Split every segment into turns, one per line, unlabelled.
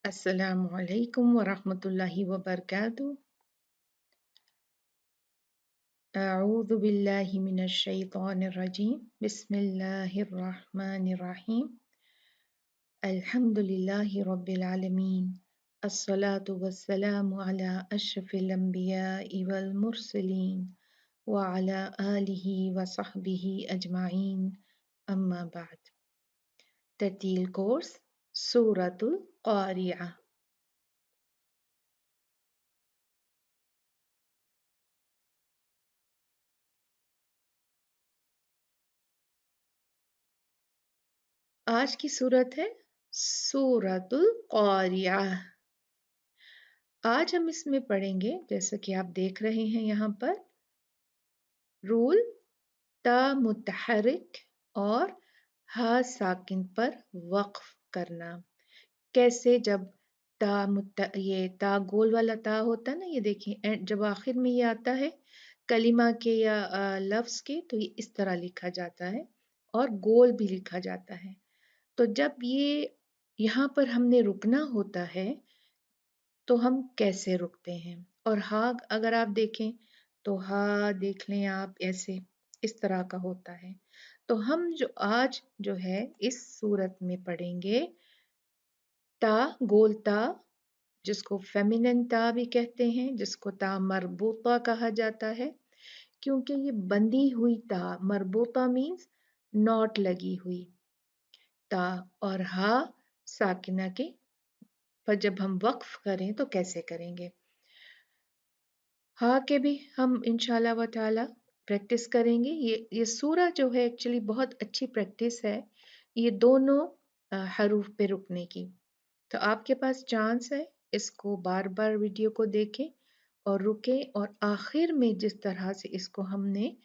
Assalamu alaikum wa rahmatullahi wa barakatuh. A'udhu billahi minash shaitanir rajim. Bismillahir rahmanir rahim. Alhamdulillahi rabbil alamin. As-salatu was-salamu ala ashrafil anbiya'i wal mursalin wa ala alihi wa sahbihi ajma'in. Amma ba'd. Tartil course Suratul Qari'ah. आज की सूरत है सूरतुल क़ारिअह। आज हम इसमें पढ़ेंगे, जैसा कि आप देख रहे हैं यहाँ पर, रूल ता मुतहरिक और हा साकिन पर वक्फ करना। कैसे? जब ये ता गोल वाला ता होता है ना, ये देखिए जब आखिर में ये आता है कलिमा के या लफ्ज़ के, तो ये इस तरह लिखा जाता है और गोल भी लिखा जाता है। तो जब ये यहाँ पर हमने रुकना होता है तो हम कैसे रुकते हैं? और हा अगर आप देखें तो हा देख लें आप, ऐसे इस तरह का होता है। तो हम जो आज जो है इस सूरत में पढ़ेंगे ता, गोल ता, जिसको फेमिनिन ता भी कहते हैं, जिसको ता मरबूता कहा जाता है, क्योंकि ये बंधी हुई ता, मरबूता मीन्स नॉट लगी हुई ता, और हा साकिना के पर जब हम वक्फ करें तो कैसे करेंगे। हाँ के भी हम इंशाल्लाह व ताला प्रैक्टिस करेंगे। ये सूरा जो है एक्चुअली बहुत अच्छी प्रैक्टिस है ये दोनों हरूफ पे रुकने की। तो आपके पास चांस है, इसको बार बार वीडियो को देखें और रुकें, और आखिर में जिस तरह से इसको हमने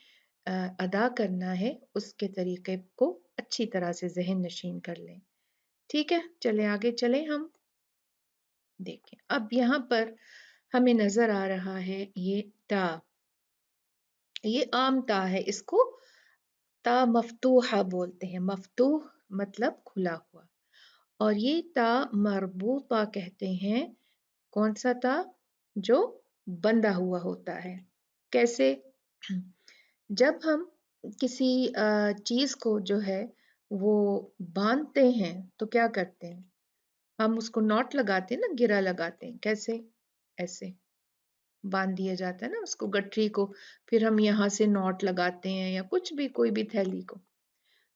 अदा करना है उसके तरीके को अच्छी तरह से ज़हन नशीन कर लें। ठीक है, चलें आगे चलें। हम देखें अब यहाँ पर हमें नजर आ रहा है ये ता, ये आम ता है, इसको ता मफ्तूहा बोलते हैं। मफ्तूह मतलब खुला हुआ, और ये ता मरबूता कहते हैं। कौन सा ता? जो बंधा हुआ होता है। कैसे? जब हम किसी चीज को जो है वो बांधते हैं तो क्या करते हैं? हम उसको नॉट लगाते हैं ना, गिरा लगाते हैं। कैसे? ऐसे बांध दिया जाता है ना उसको, गठरी को। फिर हम यहाँ से नॉट लगाते हैं या कुछ भी, कोई भी थैली को।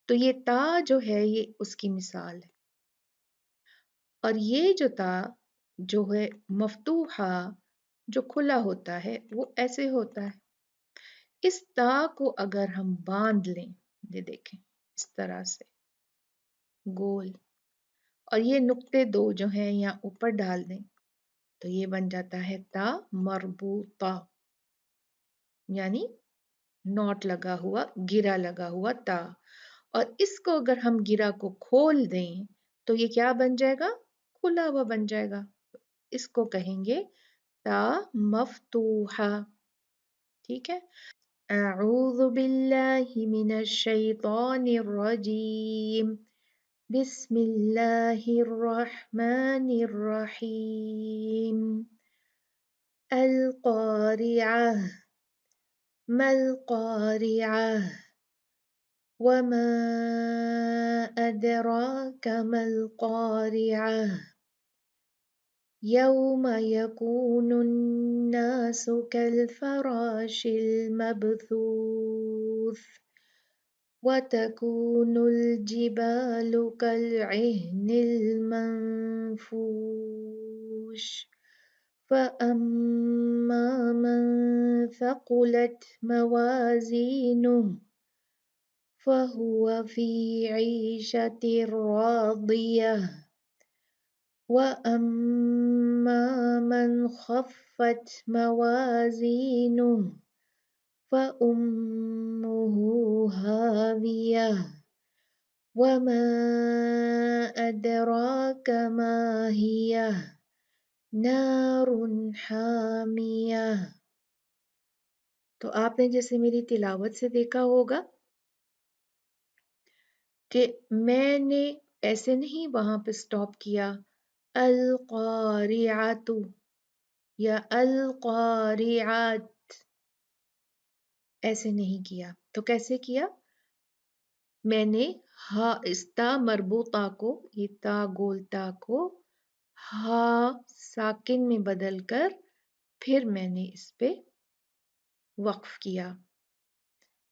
तो ये ता जो है ये उसकी मिसाल है। और ये जो ता जो है मफ्तूहा, जो खुला होता है, वो ऐसे होता है। इस ता को अगर हम बांध लें, ये देखें इस तरह से गोल, और ये नुक्ते दो जो हैं यहाँ ऊपर डाल दें, तो ये बन जाता है ता मरबूता, यानी नॉट लगा हुआ, गिरा लगा हुआ ता। और इसको अगर हम गिरा को खोल दें तो ये क्या बन जाएगा? खुला हुआ बन जाएगा। इसको कहेंगे ता मफ्तूहा। ठीक है। अऊज़ु बिल्लाहि मिनश शैतानिर रजीम। बिस्मिल्लाहिर रहमानिर रहीम। अल क़ारिअह। मल क़ारिअह। वमा अदराक मल क़ारिअह। यौम यकूनुन्नासु कल्फराशिल मबथूथ वतकूनुल जिबालु कल्इहनिल मंफूश फअम्मा मन थक़ुलत मवाज़ीनुहु फहुव फ़ी ईशतिर रादियह वअम्मा मन खफ़्फ़त मवाज़ीनुहु फउम्मुहु हावियह वमा अदराक मा हियह नारुन हामियह। तो आपने जैसे मेरी तिलावत से देखा होगा कि मैंने ऐसे नहीं वहां पे स्टॉप किया अलक़ारिअतु या अलक़ारिअत, ऐसे नहीं किया। तो कैसे किया? मैंने हा इस ता मरबूता को, ये ता गोलता को हा साकिन में बदलकर फिर मैंने इस पे वक्फ किया।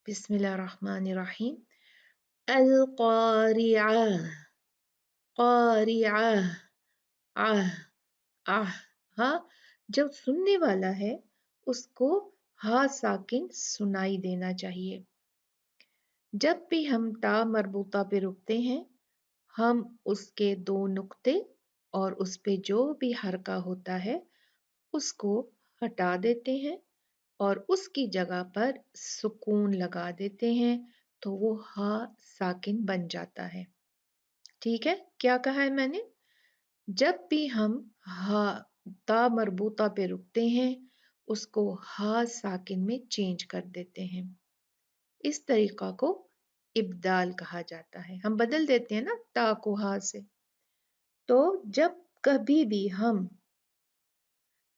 बिस्मिल्लाहिर्रहमानिर्रहीम। अल क़ारिआ, क़ारिआ, आह आह। हाँ, जब सुनने वाला है उसको हा साकिन सुनाई देना चाहिए। जब भी हम ता मरबूता पे रुकते हैं, हम उसके दो नुक्ते और उस पे जो भी हरका होता है उसको हटा देते हैं और उसकी जगह पर सुकून लगा देते हैं, तो वो हा साकिन बन जाता है। ठीक है, क्या कहा है मैंने? जब भी हम हा ता मरबूता पे रुकते हैं उसको हा साकिन में चेंज कर देते हैं। इस तरीका को इब्दाल कहा जाता है। हम बदल देते हैं ना ता को हा से। तो जब कभी भी हम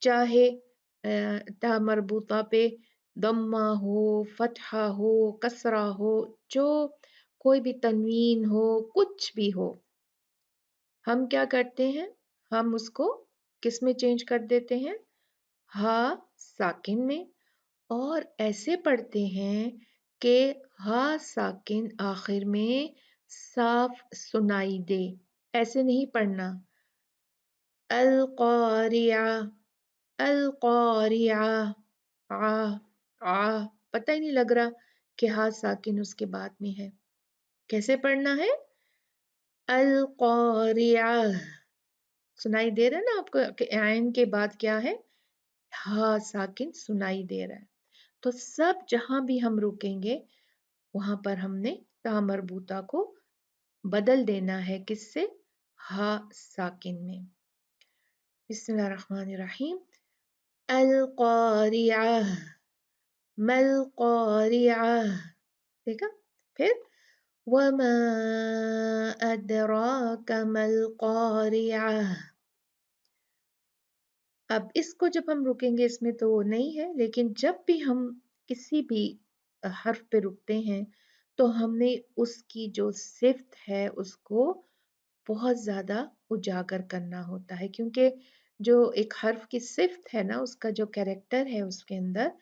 चाहे ता मरबूता पे दम्मा हो, फतहा हो, कसरा हो, जो कोई भी तनवीन हो, कुछ भी हो, हम क्या करते हैं? हम उसको किस में चेंज कर देते हैं? हा साकिन में। और ऐसे पढ़ते हैं कि हा साकिन आखिर में साफ सुनाई दे। ऐसे नहीं पढ़ना अल क़ारिआ, अल क़ारिआ, आ आ, पता ही नहीं लग रहा कि हा साकिन उसके बाद में है। कैसे पढ़ना है? अल क़ारिआ। सुनाई दे रहा है ना आपको कि आइन के बाद क्या है? हा साकिन सुनाई दे रहा है। तो सब जहां भी हम रुकेंगे वहां पर हमने ता मरबूता को बदल देना है, किससे? हा साकिन में। बिस्मिल्लाहिर्रहमानिर्रहीम। अल क़ारिआ, मल क़ारिआ। देखा? फिर वमा अदराक मल क़ारिआ। अब इसको जब हम रुकेंगे इसमें तो नहीं है, लेकिन जब भी हम किसी भी हर्फ पे रुकते हैं तो हमने उसकी जो सिफ्त है उसको बहुत ज़्यादा उजागर करना होता है, क्योंकि जो एक हर्फ की सिफ्त है ना, उसका जो कैरेक्टर है उसके अंदर,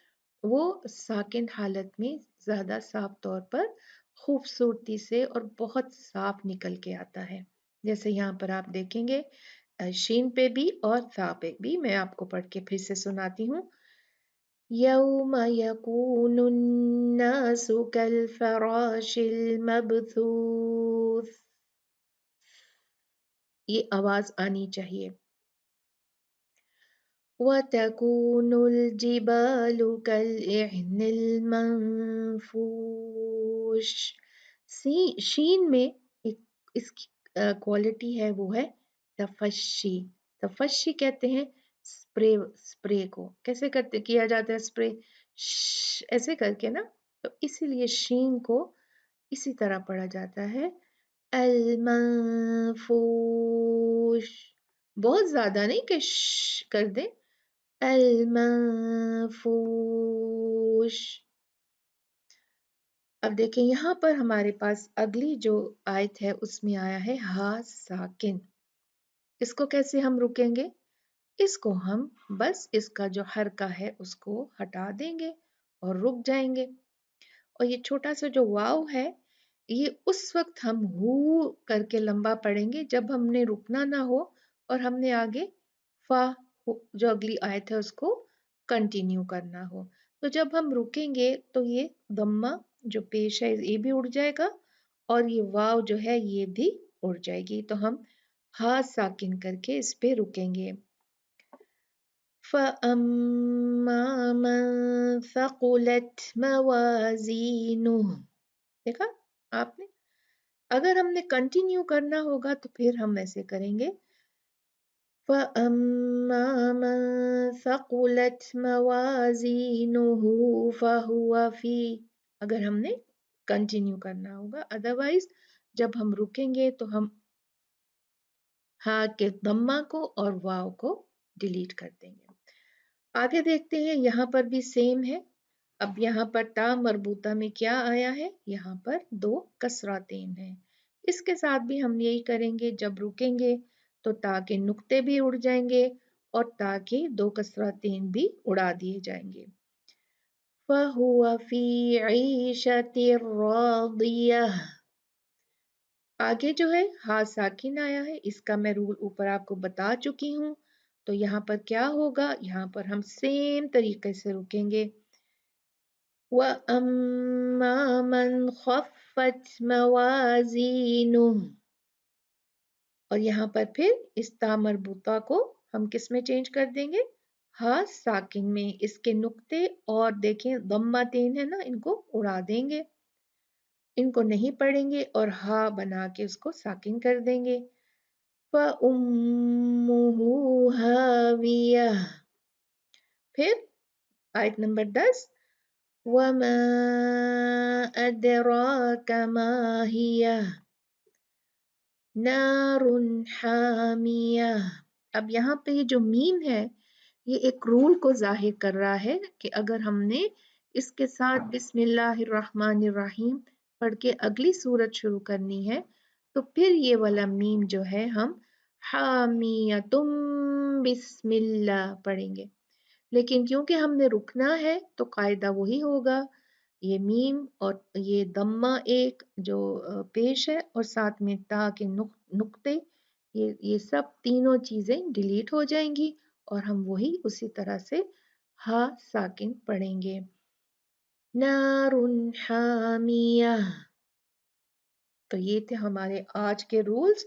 वो साकिन हालत में ज़्यादा साफ तौर पर खूबसूरती से और बहुत साफ निकल के आता है। जैसे यहाँ पर आप देखेंगे शीन पे भी और सा पे भी। मैं आपको पढ़ के फिर से सुनाती हूँ। यौम यकूनुन्नासु कल्फराशिल मबथूथ। ये आवाज आनी चाहिए। वतकूनुल जिबालु कलइहनिल मंफूश। शीन में एक इसकी क्वालिटी है, वो है तफशी। तफशी कहते हैं स्प्रे, स्प्रे को कैसे करते किया जाता है? स्प्रे ऐसे करके ना, तो इसीलिए शीन को इसी तरह पढ़ा जाता है अल मंफूश। बहुत ज्यादा नहीं कि कर दे, अल मंफूश। अब देखें यहाँ पर हमारे पास अगली जो आयत है उसमें आया है हा साकिन। इसको कैसे हम रुकेंगे? इसको हम बस इसका जो हरका है उसको हटा देंगे और रुक जाएंगे। और ये छोटा सा जो वाव है, ये उस वक्त हम हु करके लंबा पढ़ेंगे जब हमने रुकना ना हो और हमने आगे फा जो अगली आयत है उसको कंटिन्यू करना हो। तो जब हम रुकेंगे तो ये दम्मा जो पेश है ये भी उड़ जाएगा और ये वाव जो है ये भी उड़ जाएगी। तो हम हा साकिन करके इस पे रुकेंगे। फअम्मा मन थकुलत मवाजीनुह। देखा आपने? अगर हमने कंटिन्यू करना होगा तो फिर हम ऐसे करेंगे फअम्मा मन थकुलत मवाजीनुहु फहुवा फी। अगर हमने कंटिन्यू करना होगा, अदरवाइज जब हम रुकेंगे तो हम हा के दम्मा को और वाव को डिलीट कर देंगे। आगे देखते हैं, यहाँ पर भी सेम है। अब यहाँ पर ता मरबूता में क्या आया है, यहाँ पर 2 कसरातेन हैं। इसके साथ भी हम यही करेंगे, जब रुकेंगे तो ता के नुक्ते भी उड़ जाएंगे और ता के 2 कसरातेन भी उड़ा दिए जाएंगे। फहुवा फी ईशतिर रादियह। आगे जो है हा साकिन आया है, इसका मैं रूल ऊपर आपको बता चुकी हूँ। तो यहाँ पर क्या होगा, यहाँ पर हम सेम तरीके से रुकेंगे। व अम्मा मन खफ्फत मवाजीनुह। और यहाँ पर फिर इस ता मरबूता को हम किस में चेंज कर देंगे, हा साकिन में। इसके नुक्ते और देखें दम्मा तेन है ना, इनको उड़ा देंगे, इनको नहीं पढ़ेंगे और हा बना के उसको साकिन कर देंगे। फउम्मुहु हावियह। फिर आयत नंबर 10, वमा अदराक मा हियह नारुन हामियह। अब यहाँ पे ये जो मीम है, ये एक रूल को जाहिर कर रहा है कि अगर हमने इसके साथ बिस्मिल्लाहिर्रहमानिर्रहीम पढ़ के अगली सूरत शुरू करनी है, तो फिर ये वाला मीम जो है हम हामियतुम बिस्मिल्लाह पढ़ेंगे। लेकिन क्योंकि हमने रुकना है तो कायदा वही होगा, ये मीम और ये दम्मा एक जो पेश है और साथ में ता के नुक्ते, ये सब तीनों चीजें डिलीट हो जाएंगी और हम वही उसी तरह से हा साकिन पढ़ेंगे। नारुन हामिया। तो ये थे हमारे आज के रूल्स।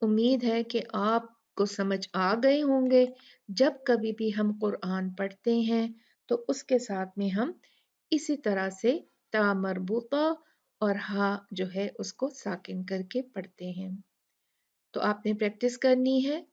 उम्मीद है कि आपको समझ आ गए होंगे। जब कभी भी हम कुरान पढ़ते हैं तो उसके साथ में हम इसी तरह से ता मरबूता और हा जो है उसको साकिन करके पढ़ते हैं। तो आपने प्रैक्टिस करनी है,